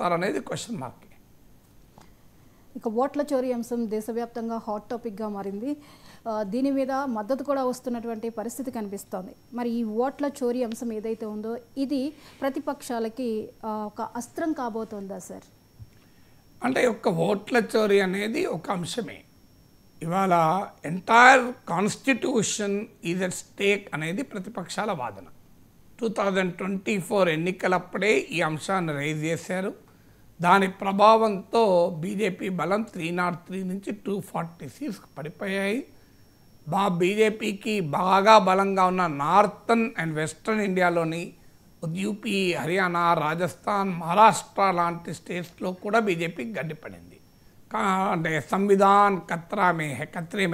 పడతారనేది question mark. ఇక ఓట్ల చోరీ అంశం దేశవ్యాప్తంగా హాట్ టాపిక్గా మారింది. దీని మీద మద్దతు కూడా వస్తున్నటువంటి పరిస్థితి కనిపిస్తోంది. మరి ఈ ఓట్ల చోరీ అంశం ఏదైతే ఉందో ఇది ప్రతిపక్షాలకి ఒక అస్త్రం కాబోతోందా సార్? అంటే ఒక ఓట్ల చోరీ అనేది ఒక అంశమే. ఇవాళ entire constitution is at stake అనేది ప్రతిపక్షాల వాదన. 2024 ఎన్నికలప్పుడే ఈ అంశాన్ని రైజ్ చేశారు. దాని ప్రభావంతో బీజేపీ బలం 303 నుంచి 240 సీట్స్కి పడిపోయాయి. బీజేపీకి బాగా బలంగా ఉన్న నార్థన్ అండ్ వెస్ట్రన్ ఇండియాలోని యూపీ, హర్యానా, రాజస్థాన్, మహారాష్ట్ర లాంటి స్టేట్స్లో కూడా బీజేపీకి గడ్డిపడింది. అంటే సంవిధాన్ ఖత్రే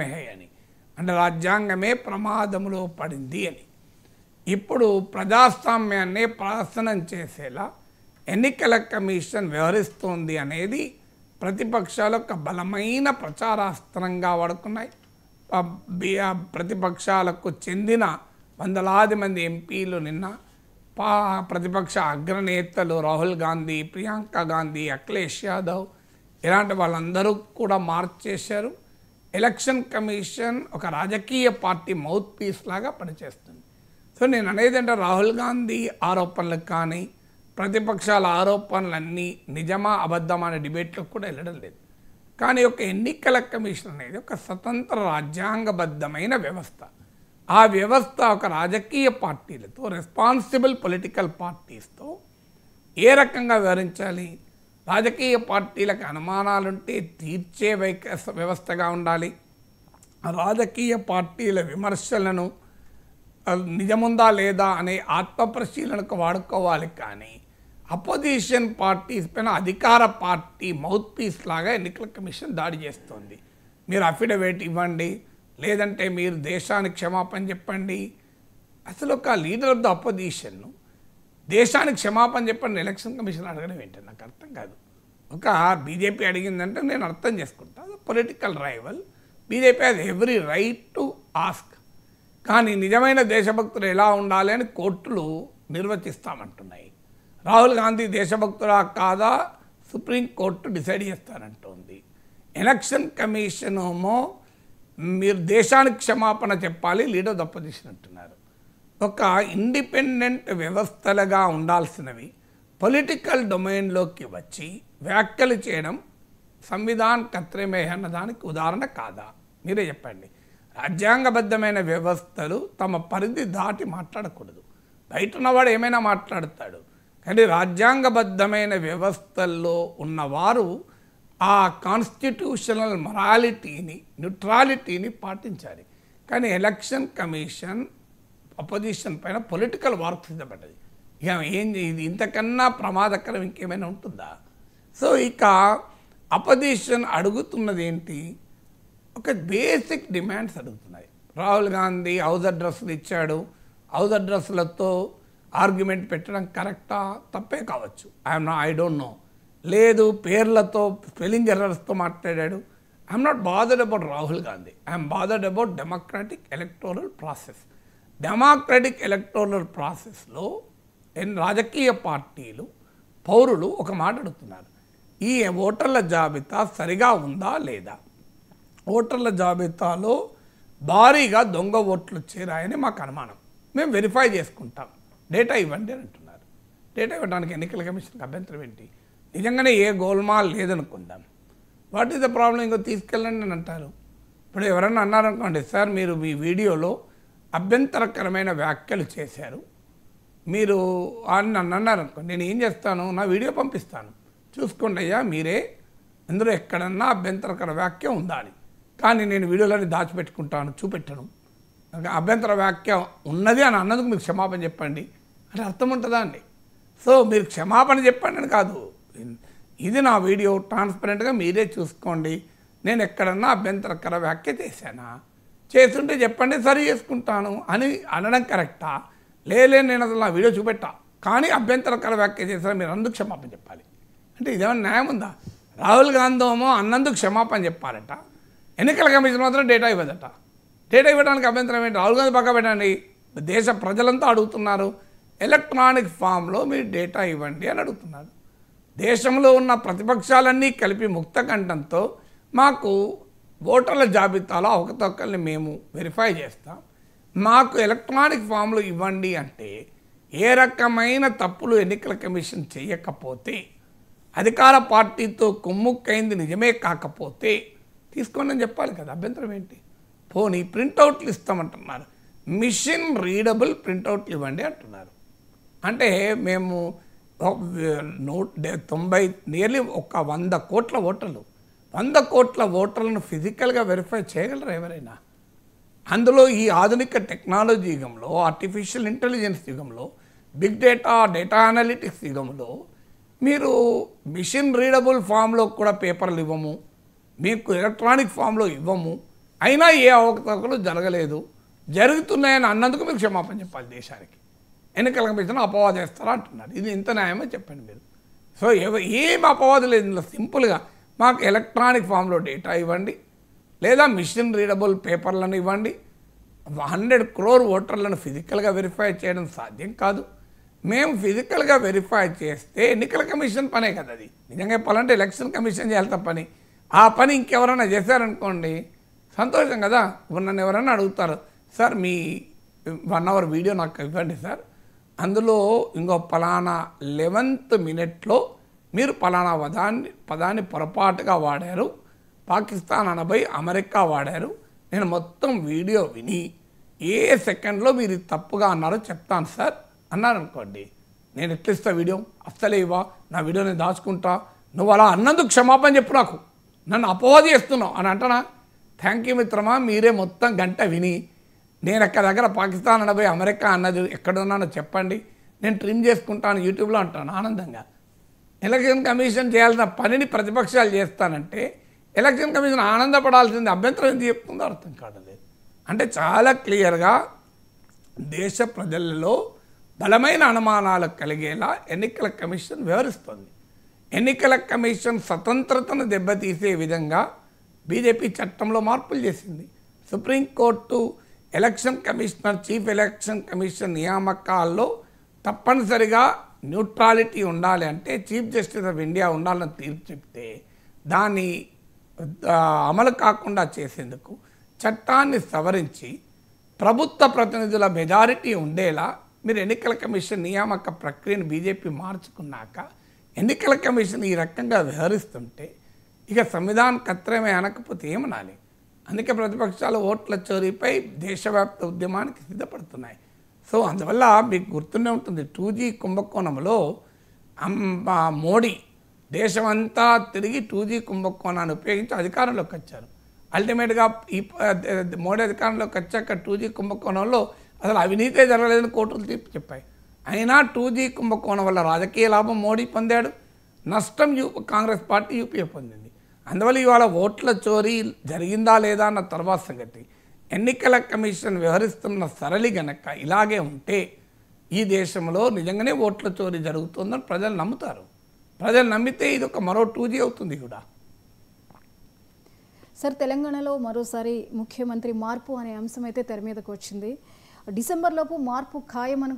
మే హై అని, అంటే రాజ్యాంగమే ప్రమాదంలో పడింది అని. ఇప్పుడు ప్రజాస్వామ్యాన్ని ప్రాసనం చేసేలా ఎన్నికల కమిషన్ వ్యవహరిస్తోంది అనేది ప్రతిపక్షాలు ఒక బలమైన ప్రచారాస్త్రంగా వాడుకున్నాయి. ప్రతిపక్షాలకు చెందిన వందలాది మంది ఎంపీలు నిన్న ప్రతిపక్ష అగ్రనేతలు రాహుల్ గాంధీ, ప్రియాంక గాంధీ, అఖిలేష్ యాదవ్ ఇలాంటి వాళ్ళందరూ కూడా మార్చ్ చేశారు. ఎలక్షన్ కమిషన్ ఒక రాజకీయ పార్టీ మౌత్ పీస్ లాగా పనిచేస్తుంది. సో నేను అనేది అంటే రాహుల్ గాంధీ ఆరోపణలకు కానీ ప్రతిపక్షాల ఆరోపణలన్నీ నిజమా అబద్ధమా అనే డిబేట్లకు కూడా వెళ్ళడం లేదు. కానీ ఒక ఎన్నికల కమిషన్ అనేది ఒక స్వతంత్ర రాజ్యాంగబద్ధమైన వ్యవస్థ. ఆ వ్యవస్థ ఒక రాజకీయ పార్టీలతో, రెస్పాన్సిబుల్ పొలిటికల్ పార్టీస్తో ఏ రకంగా వ్యవహరించాలి? రాజకీయ పార్టీలకు అనుమానాలుంటే తీర్చే వ్యవస్థగా ఉండాలి. రాజకీయ పార్టీల విమర్శలను నిజముందా లేదా అనే ఆత్మపరిశీలనకు వాడుకోవాలి. కానీ అపోజిషన్ పార్టీస్ పైన అధికార పార్టీ మౌత్ పీస్ లాగా ఎన్నికల కమిషన్ దాడి చేస్తుంది. మీరు అఫిడవిట్ ఇవ్వండి, లేదంటే మీరు దేశానికి క్షమాపణ చెప్పండి. అసలు ఒక లీడర్ ఆఫ్ ద అపోజిషన్ను దేశానికి క్షమాపణ చెప్పండి ఎలక్షన్ కమిషన్ అడగడం ఏంటంటే నాకు అర్థం కాదు. ఒక బీజేపీ అడిగిందంటే నేను అర్థం చేసుకుంటాను, political rival, BJP has every right to ask. కానీ నిజమైన దేశభక్తులు ఎలా ఉండాలి అని కోర్టులు నిర్వచిస్తామంటున్నాయి. రాహుల్ గాంధీ దేశభక్తులా కాదా సుప్రీంకోర్టు డిసైడ్ చేస్తానంటుంది. ఎలక్షన్ కమిషన్ ఏమో మీరు దేశానికి క్షమాపణ చెప్పాలి, లీడర్ ఆఫ్ ద అపోజిషన్ అంటున్నారు. ఒక ఇండిపెండెంట్ వ్యవస్థలుగా ఉండాల్సినవి పొలిటికల్ డొమైన్లోకి వచ్చి వ్యాఖ్యలు చేయడం సంవిధాన్ ఖత్రే మే హై అన్న దానికి ఉదాహరణ కాదా? మీరే చెప్పండి. రాజ్యాంగబద్ధమైన వ్యవస్థలు తమ పరిధి దాటి మాట్లాడకూడదు. బయట ఉన్నవాడు ఏమైనా మాట్లాడతాడు, కానీ రాజ్యాంగబద్ధమైన వ్యవస్థల్లో ఉన్నవారు ఆ కాన్స్టిట్యూషనల్ మొరాలిటీని, న్యూట్రాలిటీని పాటించాలి. కానీ ఎలక్షన్ కమిషన్ అపోజిషన్ పైన పొలిటికల్ వార్క్ సిద్ధపడ్డది. ఇక ఇది ఇంతకన్నా ప్రమాదకరం ఇంకేమైనా ఉంటుందా? సో ఇక అపోజిషన్ అడుగుతున్నది ఏంటి? ఒక బేసిక్ డిమాండ్స్ అడుగుతున్నాయి. రాహుల్ గాంధీ హౌస్ అడ్రస్లు ఇచ్చాడు, హౌస్ అడ్రస్లతో ఆర్గ్యుమెంట్ పెట్టడం కరెక్టా? తప్పే కావచ్చు, ఐ డోంట్ నో. లేదు పేర్లతో స్పెల్లింగ్ ఎర్రర్స్తో మాట్లాడాడు. I'm not bothered about Rahul Gandhi, I'm bothered about democratic electoral process. Democratic electoral ప్రాసెస్లో రాజకీయ పార్టీలు, పౌరులు ఒక మాట అడుగుతున్నారు, ఈ ఓటర్ల జాబితా సరిగా ఉందా లేదా? ఓటర్ల జాబితాలో భారీగా దొంగ ఓట్లు చేరాయని మాకు అనుమానం, మేము వెరిఫై చేసుకుంటాం, డేటా ఇవ్వండి అని అంటున్నారు. డేటా ఇవ్వడానికి ఎన్నికల కమిషన్కి అభ్యంతరం ఏంటి? నిజంగానే ఏ గోల్మాల్ లేదనుకుందాం, వాట్ ఈస్ ద ప్రాబ్లం, ఇంకో తీసుకెళ్ళండి అని అంటారు. ఇప్పుడు ఎవరన్నా అన్నారనుకోండి, సార్ మీరు మీ వీడియోలో అభ్యంతరకరమైన వ్యాఖ్యలు చేశారు, మీరు అని నన్ను అన్నారనుకోండి, నేను ఏం చేస్తాను, నా వీడియో పంపిస్తాను, చూసుకోండి అయ్యా మీరే, ఇందులో ఎక్కడన్నా అభ్యంతరకర వ్యాఖ్య ఉందా అని. కానీ నేను వీడియోలని దాచిపెట్టుకుంటాను, చూపెట్టను. అభ్యంతర వ్యాఖ్య ఉన్నది అని అన్నందుకు మీకు క్షమాపణ చెప్పండి అంటే అర్థం ఉంటుందా అండి? సో మీరు క్షమాపణ చెప్పండి అని కాదు, ఇది నా వీడియో, ట్రాన్స్పరెంట్గా మీరే చూసుకోండి, నేను ఎక్కడన్నా అభ్యంతరకర వ్యాఖ్య చేశానా, చేస్తుంటే చెప్పండి సరి చేసుకుంటాను అని అనడం కరెక్టా? లేలే నేను అసలు నా వీడియో చూపెట్టా కానీ అభ్యంతరకర వ్యాఖ్య చేశాను, మీరు అందుకు క్షమాపణ చెప్పాలి అంటే ఇదేమైనా న్యాయం ఉందా? రాహుల్ గాంధీ ఏమో అన్నందుకు క్షమాపణ చెప్పాలట, ఎన్నికల కమిషన్ మాత్రం డేటా ఇవ్వదట. డేటా ఇవ్వడానికి అభ్యంతరం ఏంటి? రాహుల్ గాంధీ పక్క పెట్టండి, దేశ ప్రజలంతా అడుగుతున్నారు, ఎలక్ట్రానిక్ ఫామ్లో మీరు డేటా ఇవ్వండి అని అడుగుతున్నారు. దేశంలో ఉన్న ప్రతిపక్షాలన్నీ కలిపి ముక్తకంఠంతో మాకు ఓటర్ల జాబితాలో అవకతవకల్ని మేము వెరిఫై చేస్తాం, మాకు ఎలక్ట్రానిక్ ఫామ్లు ఇవ్వండి అంటే ఏ రకమైన తప్పులు ఎన్నికల కమిషన్ చేయకపోతే, అధికార పార్టీతో కుమ్ముక్కైంది నిజమే కాకపోతే తీసుకోండి అని చెప్పాలి కదా, అభ్యంతరం ఏంటి? పోనీ ప్రింటౌట్లు ఇస్తామంటున్నారు, మిషన్ రీడబుల్ ప్రింటౌట్లు ఇవ్వండి అంటున్నారు. అంటే మేము 90 నియర్లీ ఒక 100 కోట్ల ఓటర్లు, 100 కోట్ల ఓటర్లను ఫిజికల్గా వెరిఫై చేయగలరు ఎవరైనా? అందులో ఈ ఆధునిక టెక్నాలజీ యుగంలో, ఆర్టిఫిషియల్ ఇంటెలిజెన్స్ యుగంలో, బిగ్ డేటా, డేటా అనలిటిక్స్ యుగంలో మీరు మిషన్ రీడబుల్ ఫామ్లో కూడా పేపర్లు ఇవ్వము, మీకు ఎలక్ట్రానిక్ ఫామ్లో ఇవ్వము, అయినా ఏ అవకతవకలు జరగలేదు, జరుగుతున్నాయని అన్నందుకు మీరు క్షమాపణ చెప్పాలి దేశానికి. ఎన్నికల కమిషన్ అపవాదం చేస్తారా అంటున్నారు. ఇది ఇంత న్యాయమో చెప్పండి మీరు. సో ఏం అపవాదం లేదు ఇందులో. సింపుల్గా మాకు ఎలక్ట్రానిక్ ఫామ్లో డేటా ఇవ్వండి, లేదా మిషన్ రీడబుల్ పేపర్లను ఇవ్వండి. 100 crore ఓటర్లను ఫిజికల్గా వెరిఫై చేయడం సాధ్యం కాదు. మేము ఫిజికల్గా వెరిఫై చేస్తే ఎన్నికల కమిషన్ పనే కదా అది. నిజంగా చెప్పాలంటే ఎలక్షన్ కమిషన్ చేయాల్సిన పని. ఆ పని ఇంకెవరైనా చేశారనుకోండి సంతోషం కదా. ఇప్పుడు నన్ను ఎవరైనా అడుగుతారు, సార్ మీ 1 hour వీడియో నాకు ఇవ్వండి సార్, అందులో ఇంకో పలానా 11th minute మీరు పలానా పదాన్ని పొరపాటుగా వాడారు, పాకిస్తాన్ అనబోయి అమెరికా వాడారు, నేను మొత్తం వీడియో విని ఏ సెకండ్లో మీరు తప్పుగా అన్నారో చెప్తాను సార్ అన్నారనుకోండి, నేను ఎట్లా ఇస్తా వీడియో? అస్సలే ఇవ్వా, నా వీడియో నేను దాచుకుంటా, నువ్వు అలా అన్నందుకు క్షమాపణ చెప్పు, నాకు నన్ను అపవాది చేస్తున్నావు అని అంటనా? థ్యాంక్ యూ మిత్రమా, మీరే మొత్తం గంట విని నేను ఎక్కడ దగ్గర పాకిస్తాన్ అనబోయి అమెరికా అన్నది ఎక్కడున్నానో చెప్పండి, నేను ట్రిమ్ చేసుకుంటాను యూట్యూబ్లో అంటాను ఆనందంగా. ఎలక్షన్ కమిషన్ చేయాల్సిన పనిని ప్రతిపక్షాలు చేస్తానంటే ఎలక్షన్ కమిషన్ ఆనందపడాల్సింది, అభ్యంతరం ఎందుకు చెప్తుందో అర్థం కావట్లేదు. అంటే చాలా క్లియర్గా దేశ ప్రజలలో బలమైన అనుమానాలు కలిగేలా ఎన్నికల కమిషన్ వ్యవహరిస్తుంది. ఎన్నికల కమిషన్ స్వతంత్రతను దెబ్బతీసే విధంగా బీజేపీ చట్టంలో మార్పులు చేసింది. Supreme court election commissioner, chief election commission నియామకాల్లో తప్పనిసరిగా న్యూట్రాలిటీ ఉండాలి అంటే చీఫ్ జస్టిస్ ఆఫ్ ఇండియా ఉండాలని తీర్పు చెప్తే దాన్ని అమలు కాకుండా చేసేందుకు చట్టాన్ని సవరించి ప్రభుత్వ ప్రతినిధుల మెజారిటీ ఉండేలా మీరు ఎన్నికల కమిషన్ నియామక ప్రక్రియను బీజేపీ మార్చుకున్నాక ఎన్నికల కమిషన్ ఈ రకంగా వ్యవహరిస్తుంటే ఇక సంవిధాన కర్తవ్యమే అనకపోతే ఏమనాలి? అందుకే ప్రతిపక్షాలు ఓట్ల చోరీపై దేశవ్యాప్త ఉద్యమానికి సిద్ధపడుతున్నాయి. సో అందువల్ల మీకు గుర్తుండే ఉంటుంది 2G కుంభకోణంలో మోడీ దేశమంతా తిరిగి 2G కుంభకోణాన్ని ఉపయోగించి అధికారంలోకి వచ్చారు. అల్టిమేట్గా ఈ మోడీ అధికారంలోకి వచ్చాక 2G కుంభకోణంలో అసలు అవినీతే జరగలేదని కోర్టులు తీర్పు చెప్పాయి. అయినా 2G కుంభకోణం వల్ల రాజకీయ లాభం మోడీ పొందాడు, నష్టం కాంగ్రెస్ పార్టీ యూపీఏ పొందింది. అందువల్ల ఇవాళ ఓట్ల చోరీ జరిగిందా లేదా అన్న తర్వాత సంగతి. ఎన్నికల కమిషన్ వ్యవహరిస్తున్న సరళి గనక ఇలాగే ఉంటే ఈ దేశంలో నిజంగానే ఓట్ల చోరీ జరుగుతుందని ప్రజలు నమ్ముతారు. ప్రజలు నమ్మితే ఇది ఒక మరో 2G అవుతుంది కూడా. సార్, తెలంగాణలో మరోసారి ముఖ్యమంత్రి మార్పు అనే అంశం అయితే తెర మీదకు వచ్చింది. డిసెంబర్లోపు మార్పు ఖాయమని